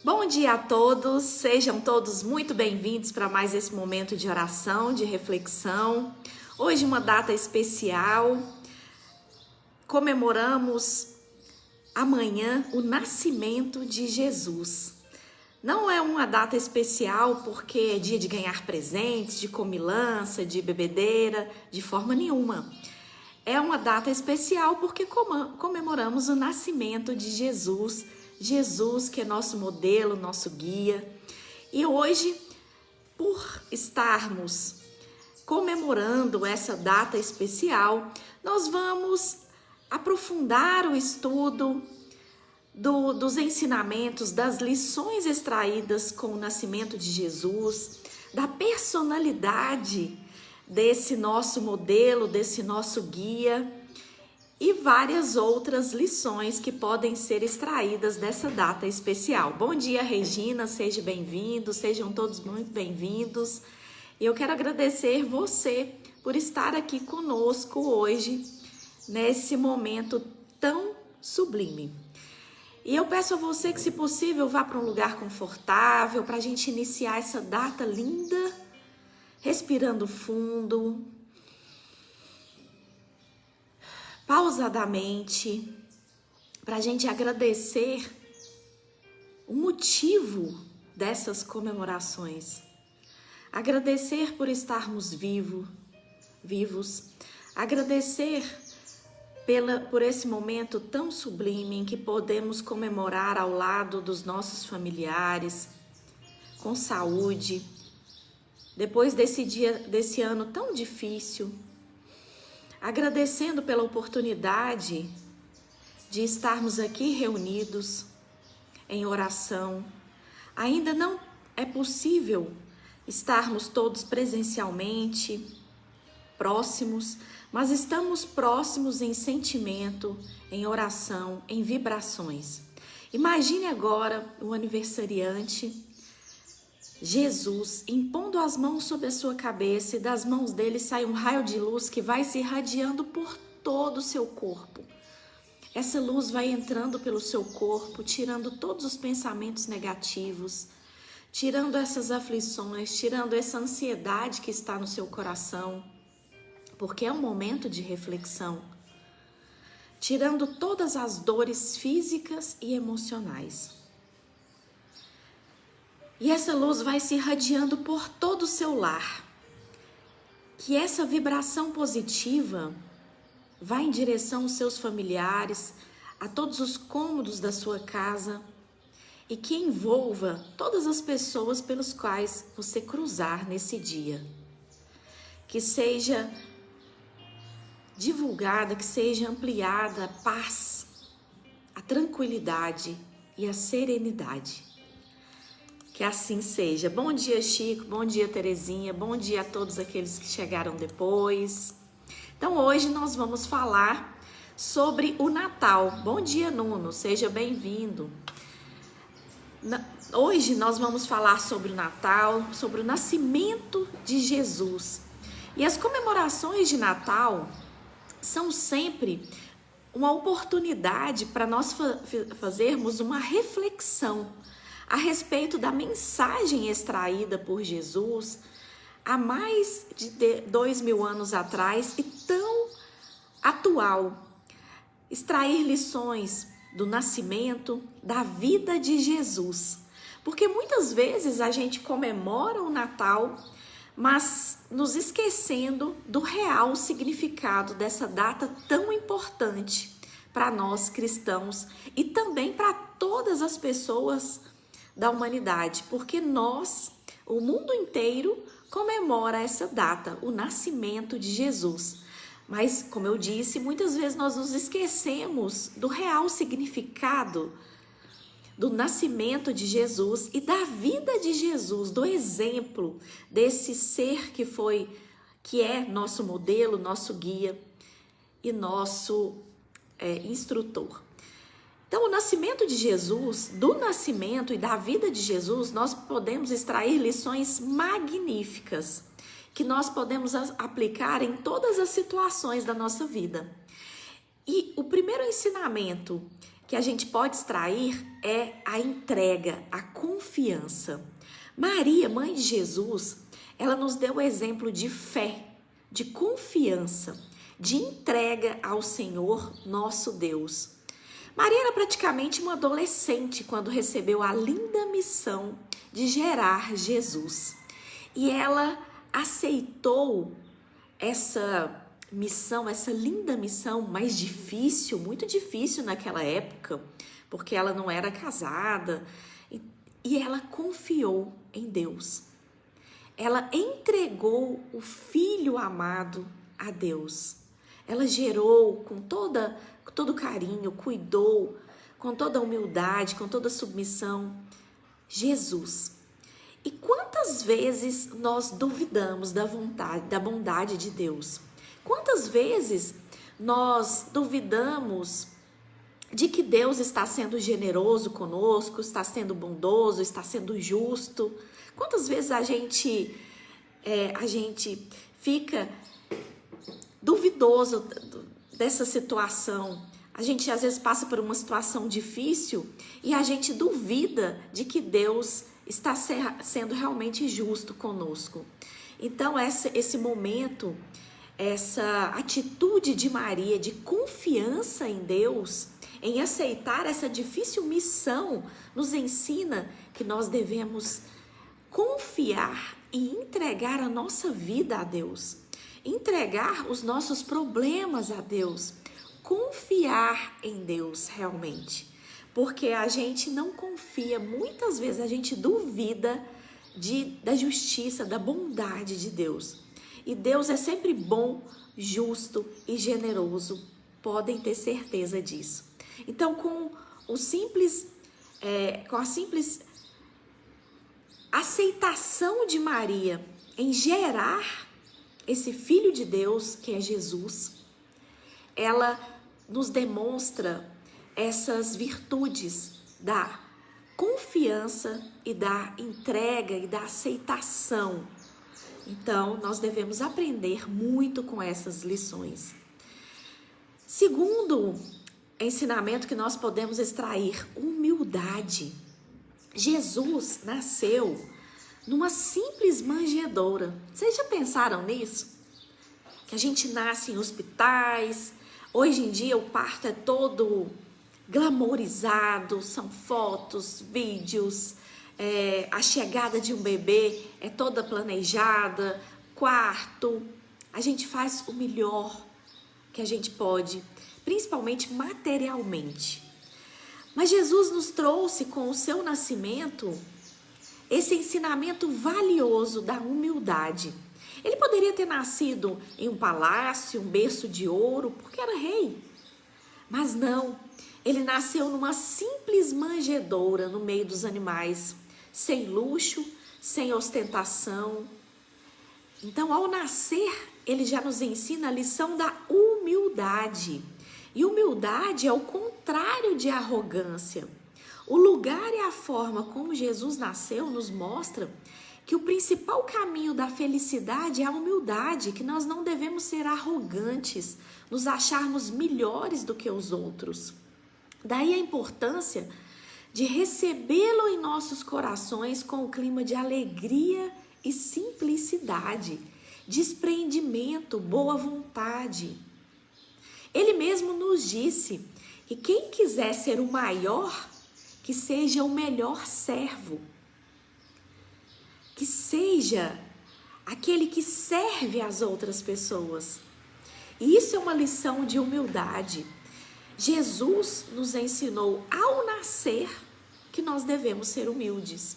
Bom dia a todos, sejam todos muito bem-vindos para mais esse momento de oração, de reflexão. Hoje uma data especial, comemoramos amanhã o nascimento de Jesus. Não é uma data especial porque é dia de ganhar presentes, de comilança, de bebedeira, de forma nenhuma. É uma data especial porque comemoramos o nascimento de Jesus. Jesus, que é nosso modelo, nosso guia. E hoje, por estarmos comemorando essa data especial, nós vamos aprofundar o estudo dos ensinamentos, das lições extraídas com o nascimento de Jesus, da personalidade desse nosso modelo, desse nosso guia, e várias outras lições que podem ser extraídas dessa data especial. Bom dia, Regina, seja bem-vindo, sejam todos muito bem-vindos. E eu quero agradecer você por estar aqui conosco hoje, nesse momento tão sublime. E eu peço a você que, se possível, vá para um lugar confortável, para a gente iniciar essa data linda, respirando fundo, pausadamente, para a gente agradecer o motivo dessas comemorações. Agradecer por estarmos vivos, agradecer por esse momento tão sublime em que podemos comemorar ao lado dos nossos familiares, com saúde, depois desse ano tão difícil. Agradecendo pela oportunidade de estarmos aqui reunidos em oração. Ainda não é possível estarmos todos presencialmente próximos, mas estamos próximos em sentimento, em oração, em vibrações. Imagine agora o aniversariante Jesus impondo as mãos sobre a sua cabeça, e das mãos dele sai um raio de luz que vai se irradiando por todo o seu corpo. Essa luz vai entrando pelo seu corpo, tirando todos os pensamentos negativos, tirando essas aflições, tirando essa ansiedade que está no seu coração, porque é um momento de reflexão, tirando todas as dores físicas e emocionais. E essa luz vai se irradiando por todo o seu lar. Que essa vibração positiva vá em direção aos seus familiares, a todos os cômodos da sua casa, e que envolva todas as pessoas pelos quais você cruzar nesse dia. Que seja divulgada, que seja ampliada a paz, a tranquilidade e a serenidade. Que assim seja. Bom dia, Chico. Bom dia, Terezinha. Bom dia a todos aqueles que chegaram depois. Então, hoje nós vamos falar sobre o Natal. Bom dia, Nuno. Seja bem-vindo. Hoje nós vamos falar sobre o Natal, sobre o nascimento de Jesus. E as comemorações de Natal são sempre uma oportunidade para nós fazermos uma reflexão a respeito da mensagem extraída por Jesus há mais de 2000 anos atrás e tão atual. Extrair lições do nascimento, da vida de Jesus. Porque muitas vezes a gente comemora o Natal, mas nos esquecendo do real significado dessa data tão importante para nós cristãos e também para todas as pessoas da humanidade, porque o mundo inteiro comemora essa data, o nascimento de Jesus. Mas, como eu disse, muitas vezes nós nos esquecemos do real significado do nascimento de Jesus e da vida de Jesus, do exemplo desse ser que é nosso modelo, nosso guia e nosso instrutor. Então, o nascimento de Jesus, do nascimento e da vida de Jesus, nós podemos extrair lições magníficas que nós podemos aplicar em todas as situações da nossa vida. E o primeiro ensinamento que a gente pode extrair é a entrega, a confiança. Maria, mãe de Jesus, ela nos deu o exemplo de fé, de confiança, de entrega ao Senhor nosso Deus. Maria era praticamente uma adolescente quando recebeu a linda missão de gerar Jesus. E ela aceitou essa missão, essa linda missão, mais difícil, muito difícil naquela época, porque ela não era casada, e ela confiou em Deus. Ela entregou o Filho amado a Deus. Ela gerou com todo carinho, cuidou com toda humildade, com toda submissão, Jesus. E quantas vezes nós duvidamos da bondade de Deus? Quantas vezes nós duvidamos de que Deus está sendo generoso conosco, está sendo bondoso, está sendo justo? Quantas vezes a gente fica duvidoso dessa situação? A gente às vezes passa por uma situação difícil e a gente duvida de que Deus está sendo realmente justo conosco. Então esse momento, essa atitude de Maria de confiança em Deus, em aceitar essa difícil missão, nos ensina que nós devemos confiar e entregar a nossa vida a Deus, entregar os nossos problemas a Deus, confiar em Deus realmente, porque a gente não confia, muitas vezes a gente duvida da justiça, da bondade de Deus. E Deus é sempre bom, justo e generoso, podem ter certeza disso. Então, com a simples aceitação de Maria em gerar esse Filho de Deus, que é Jesus, ela nos demonstra essas virtudes da confiança e da entrega e da aceitação. Então, nós devemos aprender muito com essas lições. Segundo ensinamento que nós podemos extrair, humildade. Jesus nasceu numa simples manjedoura. Vocês já pensaram nisso? Que a gente nasce em hospitais. Hoje em dia o parto é todo glamourizado, são fotos, vídeos, a chegada de um bebê é toda planejada, quarto. A gente faz o melhor que a gente pode, principalmente materialmente. Mas Jesus nos trouxe com o seu nascimento esse ensinamento valioso da humildade. Ele poderia ter nascido em um palácio, um berço de ouro, porque era rei. Mas não, ele nasceu numa simples manjedoura no meio dos animais, sem luxo, sem ostentação. Então, ao nascer, ele já nos ensina a lição da humildade. E humildade é o contrário de arrogância. O lugar e a forma como Jesus nasceu nos mostra que o principal caminho da felicidade é a humildade, que nós não devemos ser arrogantes, nos acharmos melhores do que os outros. Daí a importância de recebê-lo em nossos corações com o clima de alegria e simplicidade, desprendimento, boa vontade. Ele mesmo nos disse que quem quiser ser o maior, que seja o melhor servo, que seja aquele que serve as outras pessoas. E isso é uma lição de humildade. Jesus nos ensinou ao nascer que nós devemos ser humildes.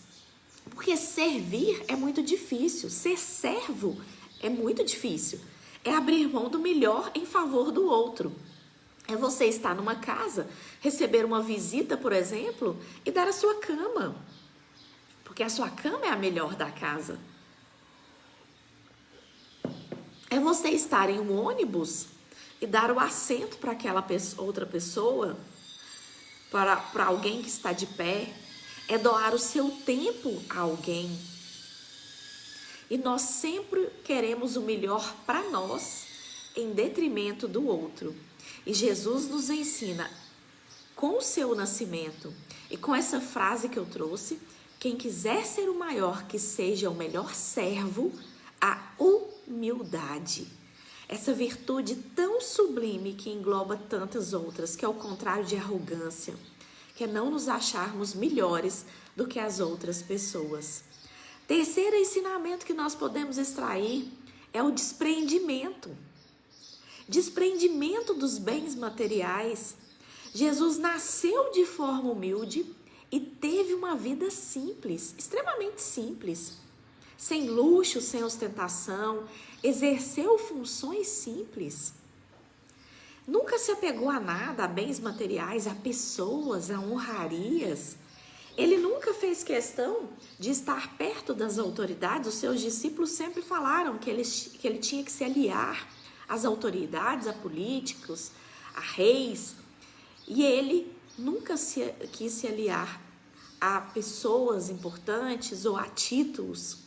Porque servir é muito difícil, ser servo é muito difícil. É abrir mão do melhor em favor do outro. É você estar numa casa, receber uma visita, por exemplo, e dar a sua cama. Porque a sua cama é a melhor da casa. É você estar em um ônibus e dar o assento para aquela outra pessoa, para alguém que está de pé. É doar o seu tempo a alguém. E nós sempre queremos o melhor para nós, em detrimento do outro. E Jesus nos ensina, com o seu nascimento. E com essa frase que eu trouxe, quem quiser ser o maior, que seja o melhor servo, a humildade. Essa virtude tão sublime que engloba tantas outras, que é o contrário de arrogância, que é não nos acharmos melhores do que as outras pessoas. Terceiro ensinamento que nós podemos extrair é o desprendimento. Desprendimento dos bens materiais. Jesus nasceu de forma humilde e teve uma vida simples, extremamente simples. Sem luxo, sem ostentação, exerceu funções simples. Nunca se apegou a nada, a bens materiais, a pessoas, a honrarias. Ele nunca fez questão de estar perto das autoridades. Os seus discípulos sempre falaram que ele tinha que se aliar às autoridades, a políticos, a reis. E ele nunca quis se aliar a pessoas importantes ou a títulos.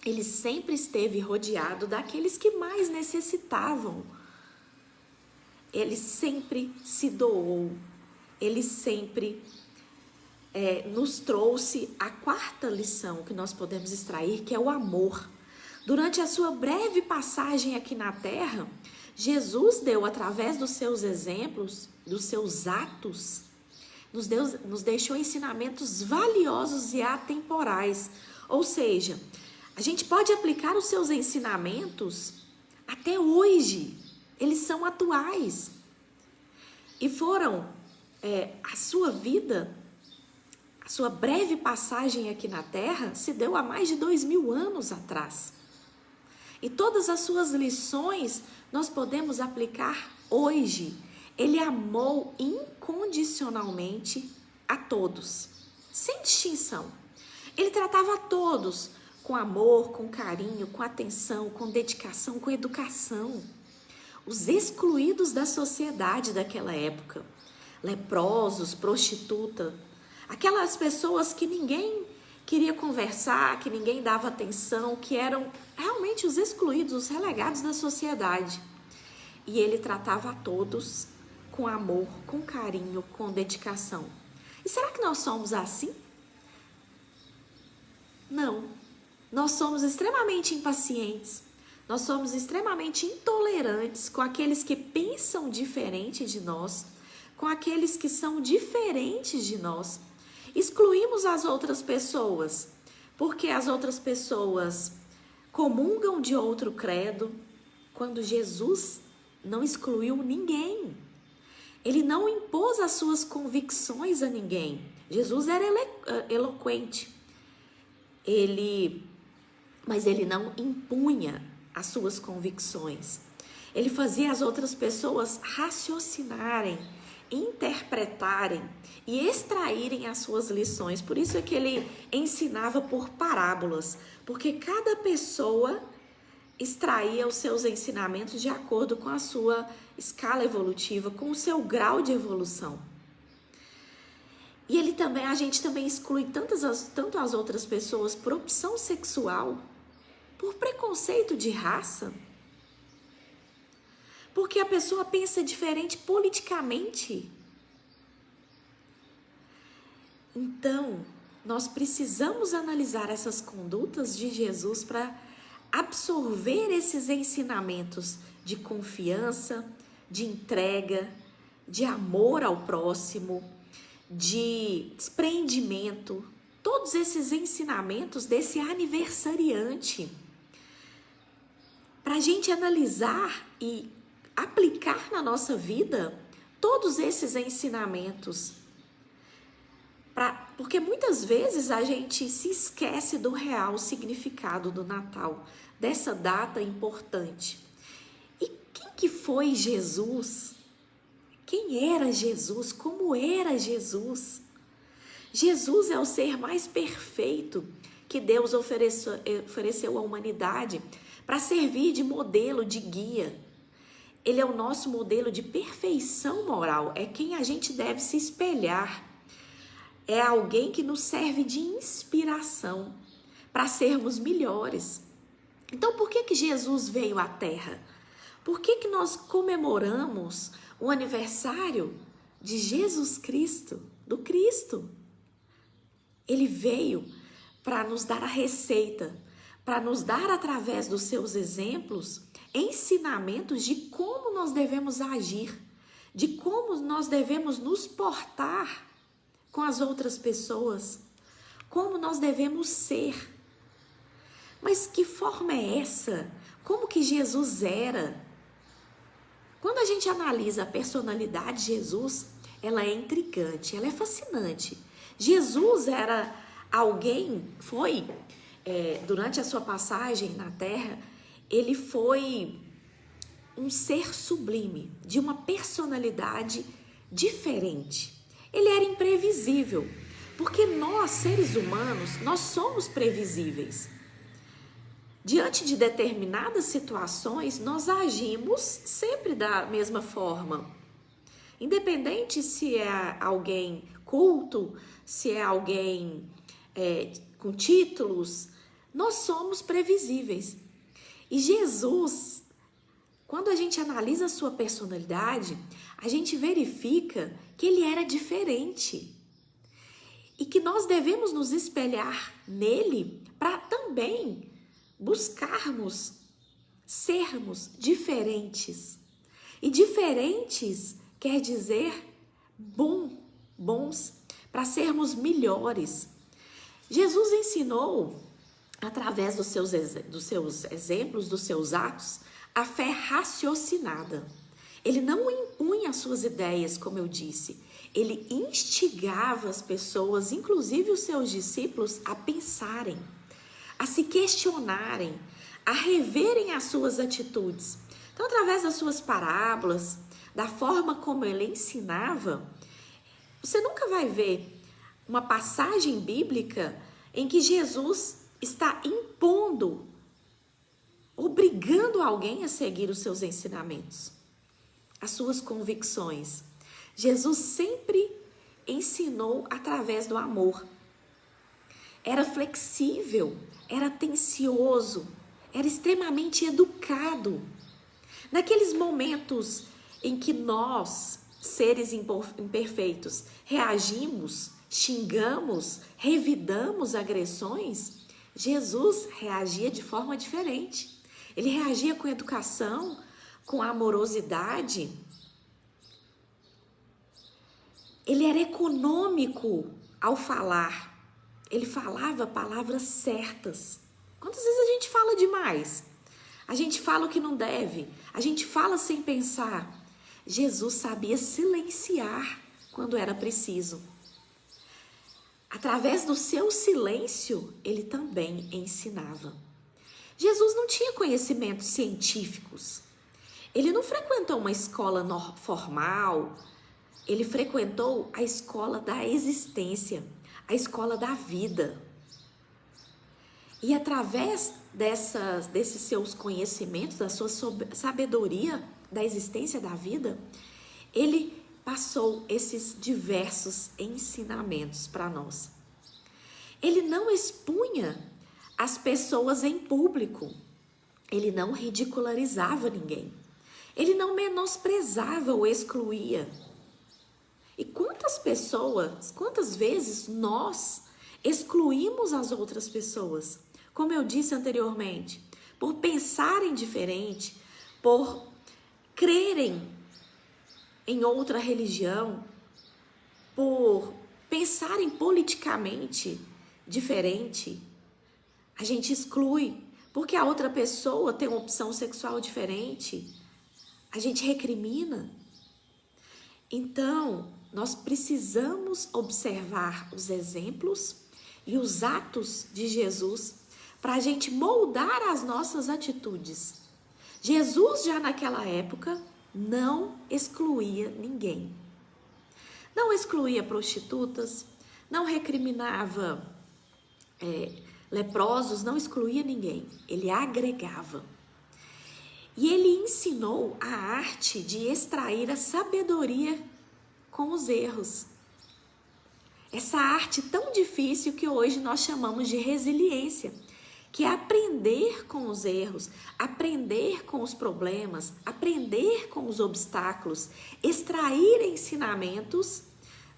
Ele sempre esteve rodeado daqueles que mais necessitavam. Ele sempre se doou. Ele sempre nos trouxe a quarta lição que nós podemos extrair, que é o amor. Durante a sua breve passagem aqui na Terra, Jesus deu, através dos seus exemplos, dos seus atos, nos deixou ensinamentos valiosos e atemporais. Ou seja, a gente pode aplicar os seus ensinamentos até hoje. Eles são atuais. E foram a sua vida, a sua breve passagem aqui na Terra se deu há mais de 2000 anos atrás. E todas as suas lições nós podemos aplicar hoje. Ele amou incondicionalmente a todos, sem distinção. Ele tratava a todos com amor, com carinho, com atenção, com dedicação, com educação. Os excluídos da sociedade daquela época, leprosos, prostituta, aquelas pessoas que ninguém queria conversar, que ninguém dava atenção, que eram realmente os excluídos, os relegados da sociedade. E ele tratava a todos com amor, com carinho, com dedicação. E será que nós somos assim? Não. Nós somos extremamente impacientes. Nós somos extremamente intolerantes com aqueles que pensam diferente de nós, com aqueles que são diferentes de nós. Excluímos as outras pessoas, porque as outras pessoas comungam de outro credo, quando Jesus não excluiu ninguém. Ele não impôs as suas convicções a ninguém. Jesus era eloquente, mas ele não impunha as suas convicções. Ele fazia as outras pessoas raciocinarem, interpretarem e extraírem as suas lições. Por isso é que ele ensinava por parábolas, porque cada pessoa extraía os seus ensinamentos de acordo com a sua escala evolutiva, com o seu grau de evolução. E a gente também exclui tanto as outras pessoas por opção sexual, por preconceito de raça, porque a pessoa pensa diferente politicamente. Então, nós precisamos analisar essas condutas de Jesus para absorver esses ensinamentos de confiança, de entrega, de amor ao próximo, de desprendimento, todos esses ensinamentos desse aniversariante, para a gente analisar e aplicar na nossa vida todos esses ensinamentos. Porque muitas vezes a gente se esquece do real significado do Natal, dessa data importante. E quem que foi Jesus? Quem era Jesus? Como era Jesus? Jesus é o ser mais perfeito que Deus ofereceu à humanidade para servir de modelo, de guia. Ele é o nosso modelo de perfeição moral, é quem a gente deve se espelhar. É alguém que nos serve de inspiração para sermos melhores. Então, por que Jesus veio à Terra? Por que nós comemoramos o aniversário de Jesus Cristo, do Cristo. Ele veio para nos dar a receita, para nos dar, através dos seus exemplos, ensinamentos de como nós devemos agir, de como nós devemos nos portar com as outras pessoas, como nós devemos ser. Mas que forma é essa? Como que Jesus era? Quando a gente analisa a personalidade de Jesus, ela é intrigante, ela é fascinante. Jesus era alguém, durante a sua passagem na Terra, ele foi um ser sublime, de uma personalidade diferente. Ele era imprevisível, porque nós, seres humanos, nós somos previsíveis. Diante de determinadas situações, nós agimos sempre da mesma forma. Independente se é alguém culto, se é alguém com títulos, nós somos previsíveis. E Jesus, quando a gente analisa a sua personalidade, a gente verifica que ele era diferente. E que nós devemos nos espelhar nele para também buscarmos sermos diferentes. E diferentes quer dizer bons, para sermos melhores. Jesus ensinou, através dos seus exemplos, dos seus atos, a fé raciocinada. Ele não impunha as suas ideias, como eu disse. Ele instigava as pessoas, inclusive os seus discípulos, a pensarem, a se questionarem, a reverem as suas atitudes. Então, através das suas parábolas, da forma como ele ensinava, você nunca vai ver uma passagem bíblica em que Jesus está impondo, obrigando alguém a seguir os seus ensinamentos, as suas convicções. Jesus sempre ensinou através do amor. Era flexível, era atencioso, era extremamente educado. Naqueles momentos em que nós, seres imperfeitos, reagimos, xingamos, revidamos agressões, Jesus reagia de forma diferente. Ele reagia com educação, com amorosidade. Ele era econômico ao falar. Ele falava palavras certas. Quantas vezes a gente fala demais? A gente fala o que não deve. A gente fala sem pensar. Jesus sabia silenciar quando era preciso. Através do seu silêncio, ele também ensinava. Jesus não tinha conhecimentos científicos. Ele não frequentou uma escola formal. Ele frequentou a escola da existência, a escola da vida. E através desses seus conhecimentos, da sua sabedoria da existência da vida, ele passou esses diversos ensinamentos para nós. Ele não expunha as pessoas em público. Ele não ridicularizava ninguém. Ele não menosprezava ou excluía. E quantas vezes nós excluímos as outras pessoas? Como eu disse anteriormente, por pensarem diferente, por crerem em outra religião, por pensarem politicamente diferente, a gente exclui. Porque a outra pessoa tem uma opção sexual diferente, a gente recrimina. Então, nós precisamos observar os exemplos e os atos de Jesus para a gente moldar as nossas atitudes. Jesus, já naquela época, não excluía ninguém. Não excluía prostitutas, não recriminava leprosos, não excluía ninguém. Ele agregava. E ele ensinou a arte de extrair a sabedoria com os erros. Essa arte tão difícil que hoje nós chamamos de resiliência, que é aprender com os erros, aprender com os problemas, aprender com os obstáculos, extrair ensinamentos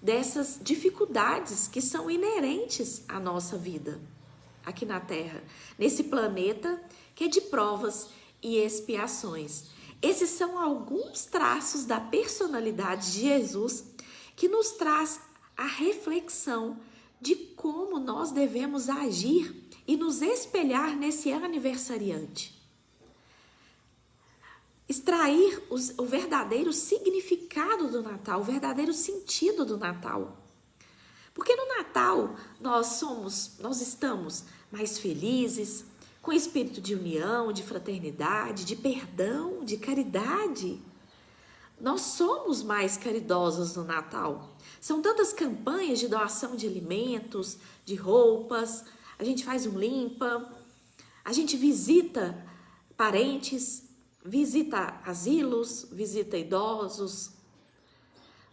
dessas dificuldades que são inerentes à nossa vida aqui na Terra, nesse planeta que é de provas e expiações. Esses são alguns traços da personalidade de Jesus que nos traz a reflexão de como nós devemos agir e nos espelhar nesse aniversariante. Extrair o verdadeiro significado do Natal, o verdadeiro sentido do Natal. Porque no Natal nós estamos mais felizes, com espírito de união, de fraternidade, de perdão, de caridade. Nós somos mais caridosos no Natal. São tantas campanhas de doação de alimentos, de roupas, a gente faz um limpa, a gente visita parentes, visita asilos, visita idosos,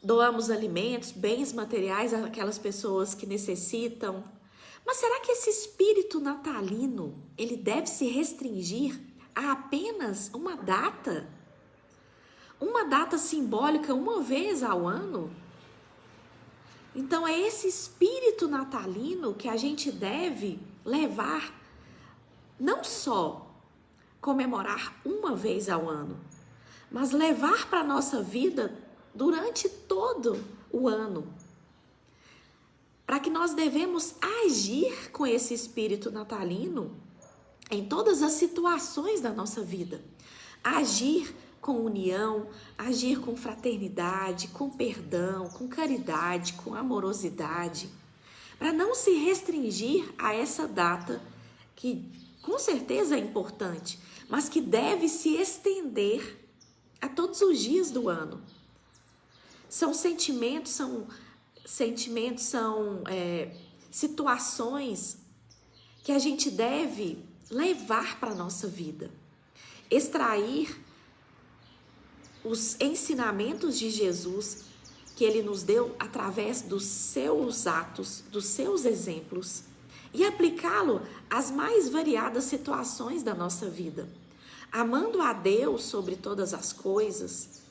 doamos alimentos, bens materiais àquelas pessoas que necessitam. Mas será que esse espírito natalino, ele deve se restringir a apenas uma data? Uma data simbólica uma vez ao ano? Então é esse espírito natalino que a gente deve levar, não só comemorar uma vez ao ano, mas levar para a nossa vida durante todo o ano. Para que nós devemos agir com esse espírito natalino em todas as situações da nossa vida. Agir com união, agir com fraternidade, com perdão, com caridade, com amorosidade, para não se restringir a essa data que com certeza é importante, mas que deve se estender a todos os dias do ano. São situações que a gente deve levar para a nossa vida, extrair os ensinamentos de Jesus que ele nos deu através dos seus atos, dos seus exemplos, e aplicá-lo às mais variadas situações da nossa vida, amando a Deus sobre todas as coisas,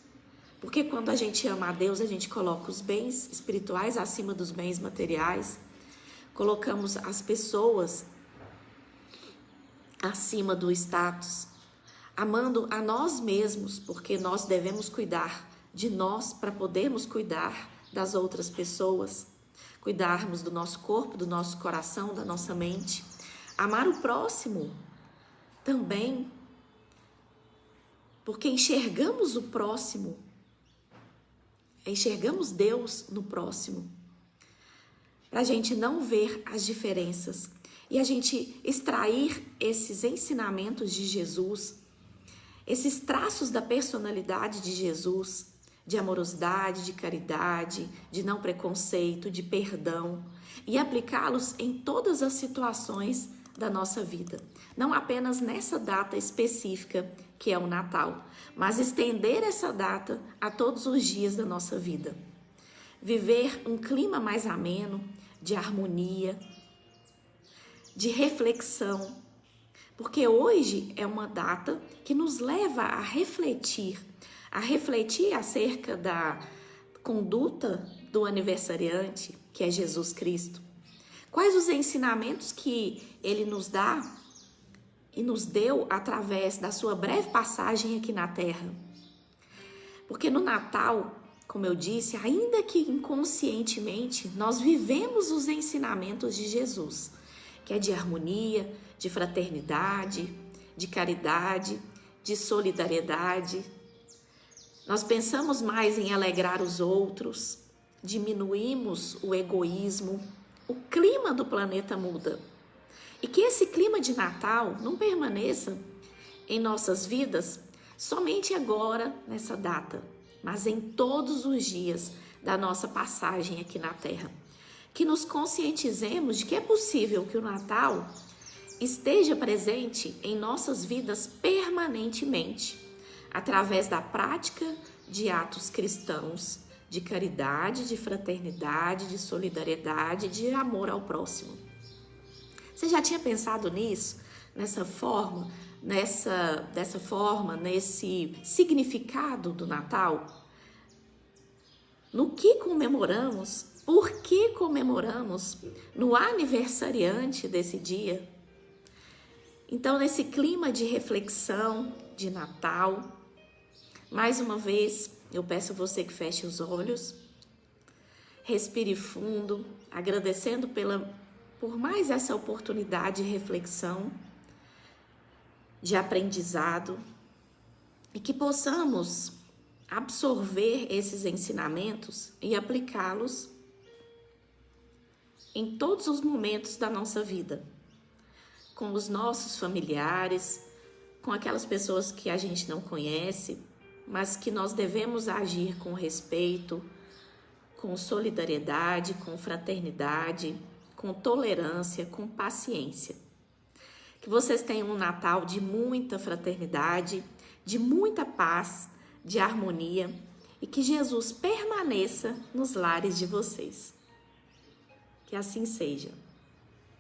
porque quando a gente ama a Deus, a gente coloca os bens espirituais acima dos bens materiais, colocamos as pessoas acima do status, amando a nós mesmos, porque nós devemos cuidar de nós para podermos cuidar das outras pessoas, cuidarmos do nosso corpo, do nosso coração, da nossa mente, amar o próximo também, porque enxergamos o próximo, enxergamos Deus no próximo, para a gente não ver as diferenças e a gente extrair esses ensinamentos de Jesus, esses traços da personalidade de Jesus, de amorosidade, de caridade, de não preconceito, de perdão, e aplicá-los em todas as situações da nossa vida. Não apenas nessa data específica que é o Natal, mas estender essa data a todos os dias da nossa vida. Viver um clima mais ameno, de harmonia, de reflexão, porque hoje é uma data que nos leva a refletir acerca da conduta do aniversariante, que é Jesus Cristo. Quais os ensinamentos que ele nos dá e nos deu através da sua breve passagem aqui na Terra? Porque no Natal, como eu disse, ainda que inconscientemente, nós vivemos os ensinamentos de Jesus, que é de harmonia, de fraternidade, de caridade, de solidariedade. Nós pensamos mais em alegrar os outros, diminuímos o egoísmo, o clima do planeta muda. E que esse clima de Natal não permaneça em nossas vidas somente agora, nessa data, mas em todos os dias da nossa passagem aqui na Terra. Que nos conscientizemos de que é possível que o Natal esteja presente em nossas vidas permanentemente, através da prática de atos cristãos, de caridade, de fraternidade, de solidariedade, de amor ao próximo. Você já tinha pensado nisso? nessa forma, nesse significado do Natal? No que comemoramos? Por que comemoramos no aniversariante desse dia? Então, nesse clima de reflexão de Natal, mais uma vez, eu peço a você que feche os olhos, respire fundo, agradecendo por mais essa oportunidade de reflexão, de aprendizado, e que possamos absorver esses ensinamentos e aplicá-los em todos os momentos da nossa vida, com os nossos familiares, com aquelas pessoas que a gente não conhece, mas que nós devemos agir com respeito, com solidariedade, com fraternidade, com tolerância, com paciência. Que vocês tenham um Natal de muita fraternidade, de muita paz, de harmonia, e que Jesus permaneça nos lares de vocês. Que assim seja.